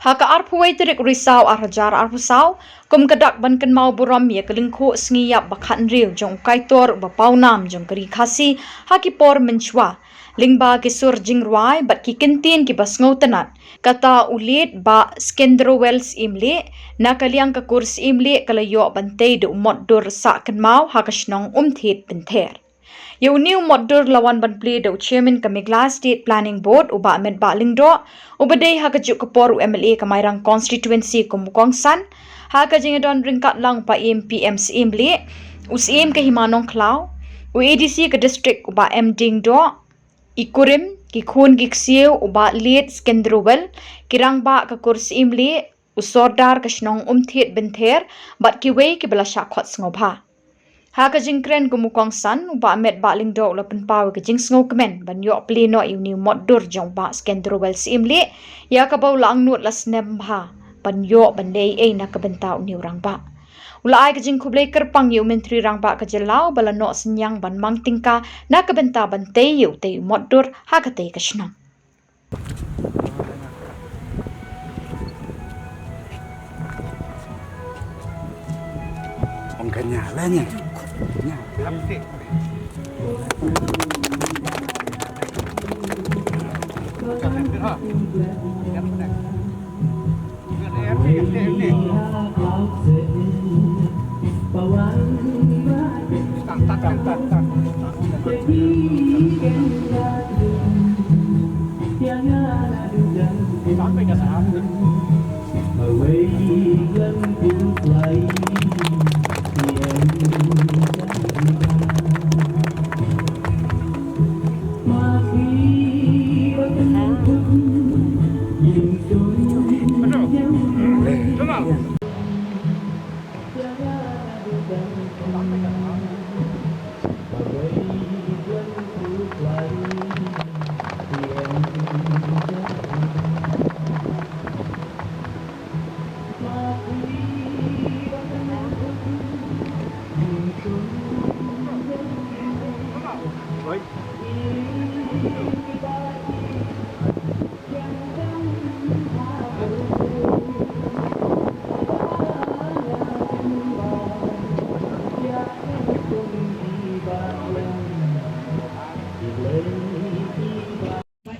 Haka arpuai terik risau arhajar arpusau, kum kedak ban ken mau buram ya kelingku sengiyap bakhan riu jong kaitor bapau nam jong keri khasi haki por menchwa. Lingba kisur jingruai bat ki kintin ki basngau tenat. Kata ulit ba skendro wells imli, na kaliang ka kurs imli kalayo bantay de umot dur sa ken mau hakashnong umthit benther. Yu new moddur lawan ban play do chairman Kamigla State Planning Board uba Ahmed Balingdo ubadai haka juk kapor MLA Kamairang constituency kumukong san haka jingadon ringkat lang pa MPM Imli usim ke Himanong Klau UADC ke district uba M Dingdo ikurim ki khun giksiu uba lead skendruwel kirang ba ka kurs imli usordar kashnong umthit benther bat ki wei ki bala shakhot ngobha. Haka jingkren kumukong san uba Ahmed Balingdo lapen pawe ke jing sngo kemen ban yo pleno iuni moddur jong ba skendruwel simli ya ka bau lang nut las nembha ban yo ban dei ei na ka bentau ni urang ba. Ula ai ke jing kublai kerpang yu menteri rang ba ka jelau bala no senyang ban mang tingka na ka benta ban tei yu tei moddur haka tei kashnang. Ông cả nhà lên nha. Nhà lắm thế.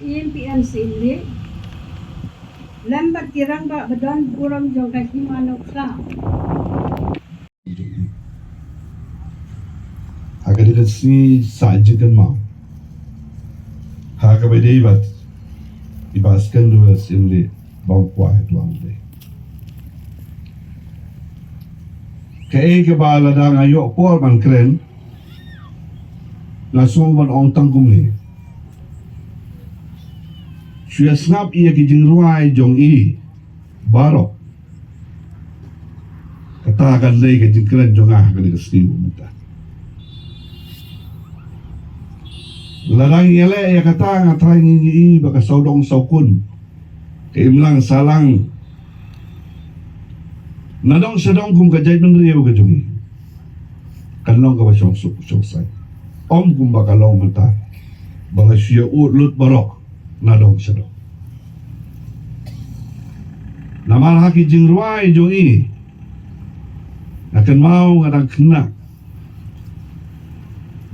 MPM Imli lambat kirang ba badon kurang jong kasi manok sa. Haka dita si saja kan mau. Haka beda ibat ibaskan dua simli bangkwa itu amde. Kaya kebala dah ngayok por man keren langsung man ong tangkum ni. Sudah snap ia kijing ruai jong i barok katakan lagi kijing keren jong kali kesini mentah. Larang yale ya kata ngatrai ngi baka saudong saukun keimlang salang nadong sedong kum kajai menriau ke jongi kanong ka basong sai om kum baka long mentah baka sia lut barok nadong sedong namal haki jing ruai jongi akan mau ngadang kena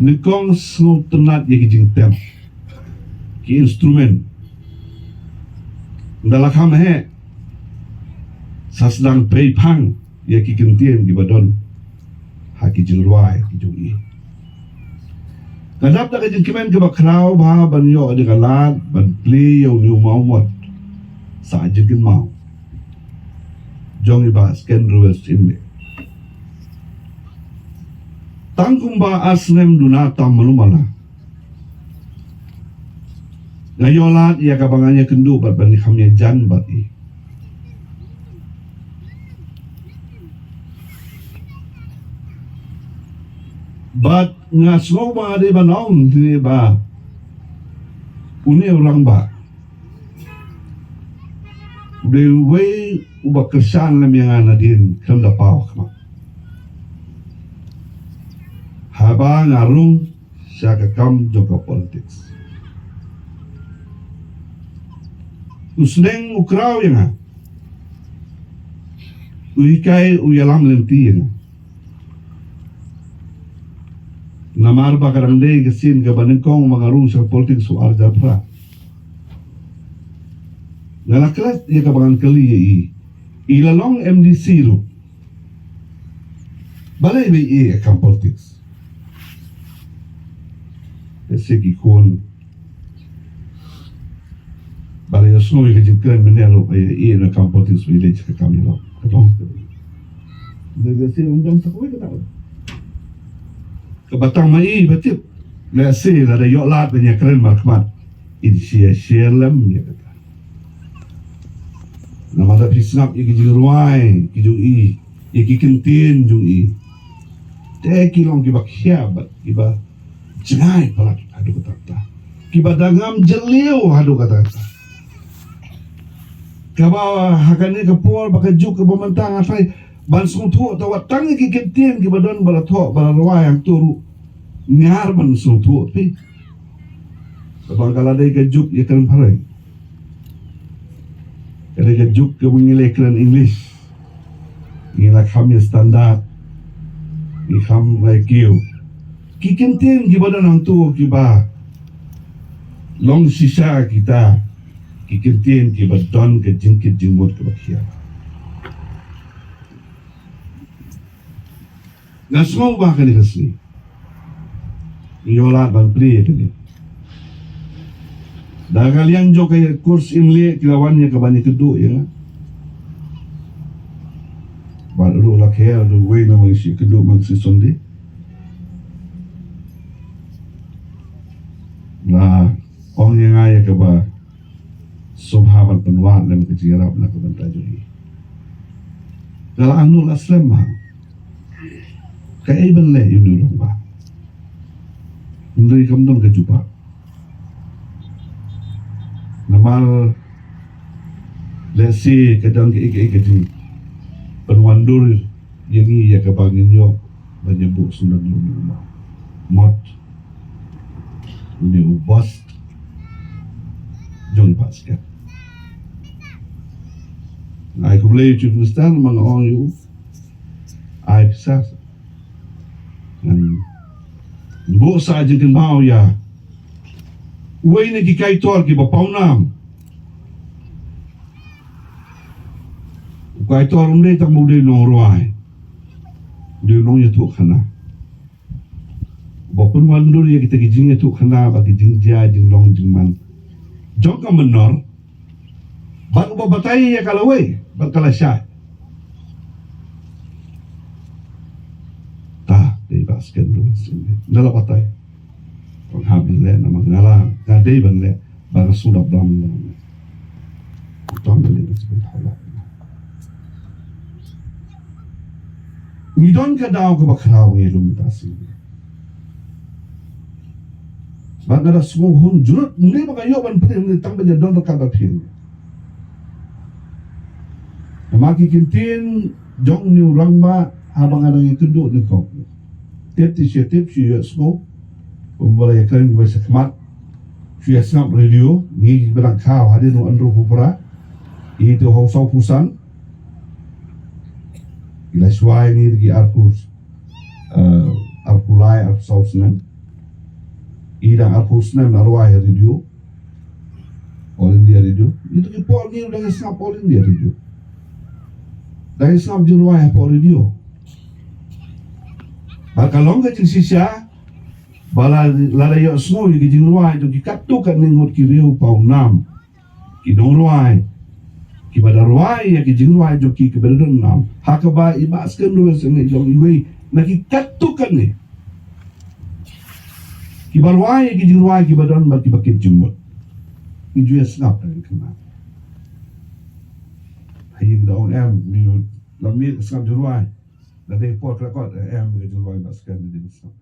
nikong snow tenat ya kijing tem ki instrumen dalakam he sasdang pei pang ya ki kentien ki badon haki jing ruai ki jongi kadap tak jing kimen ke bakrau ba ban yo ade kalat ban pli yo new mau mot sa jing mau jongi ba sken ruwes imle tangkum ba asnem dunata malumala ngayolat ia kabangannya kendu bat bani khamnya jan bati bat ngasgo ba de banaun tini ba uni orang ba de we uba kesan lam yang anadin kam da pau kama haba ngarung siya kam joko politics usneng ukraw yang Uikai uyalam lentiin. Namar bakarang day kesin kabanengkong mangarung sa politik soal japra. Ngalaklas ia kabangan kali ilalong MDC ru. Balai be akam politik. Segi kon balai semua yang kejengkelan menero na akam politik village ke kami lo. Katong. Negasi undang takoi kata. Kebatang mai batik. Nasi ada yoklat banyak keren markmat. Ini sia lem ya kata. Nama tak pisngap iki jingruai kijung iki kentin jung te kilong kibak hiabat kiba jengai palak adu kata. Kiba dangam jeliu adu kata. Kaba hakane kapol bakajuk ke pemantang afai ban sungtu tawat tang iki kentin kiba don balatok balarwai yang turu ngar ban sungtu pi. Sabang kala dai kajuk ya kan parai. Kala kajuk ke mengilai keren English. Ngilak kami standar. Ikam laikiu. Kikentin kiba dan hang tu kiba long sisa kita kikentin kiba don ke jingkit jingmut ke bakia. Ngasmo ba kali kasni. Iyola ban pri kali. Dagal yang jo kaya kurs imli kilawannya ke bani kedu ya. Baru lah kaya ada way na mengisi kedua mengisi sonde. Nah, orang yang ayah keba subhaban penuan dan kecirap nak kebentar jadi. Kalau anul aslam mah, kaya iban le yuni orang bah. Indri kamdong kejupa. Namal lesi kadang ke penwandur yang ia kebangin yo menyebut sundan rumah mot ini ubas jong pasca ai kublei Turkmenistan mga orang yu ai pisah dan bu sa jengken mau ya uai ne ki kaitor ki bapaunam Kaya tu orang ni tak boleh nongruai, dia nongnya tu kena. Bapun wandur ya kita kijingnya tu kena bagi jingja jinglong jingman. Jok kan benar, baru batai ya kalau wei, berkala syah. Tah, dia basket dulu sini. Nala batai, orang habis le, nama ngalah, kadai ban le, baru sudah bram le. Utama le sebentar. Ngidon ka daw ka bakraw ng ilumitasin. Baga na sumuhon, jurut, muli magayoban pa rin, tambah niya doon nakadapin. Na makikintin, jong ni urangba, habang anang itudo ni kong. Tip siya smo, umwala ya karen giba sa kamat, siya snap radio, ni berang kaw, hadin no andro pupura, ito hausaw pusan, ila suai ni di arpus arpulai arpusausen ida arpusnen arwai radio all India radio itu ki pol ni udah snap all India radio dah snap jurwai pol radio bakalong ka jing sisya bala lalayo semua ki jurwai tu ki kattu kan ningot ki riu pau nam ki dongruai ki badarwai ya ki jingwai joki ke bedon nam hakaba ibaskan dulu sene jong iwe na ki katukan ni ki barwai ya ki jingwai ki badon baki bakit jumut ki juya snap dari kena hayin daun ni lamni snap jurwai da dei pot rakot ki jingwai baskan di snap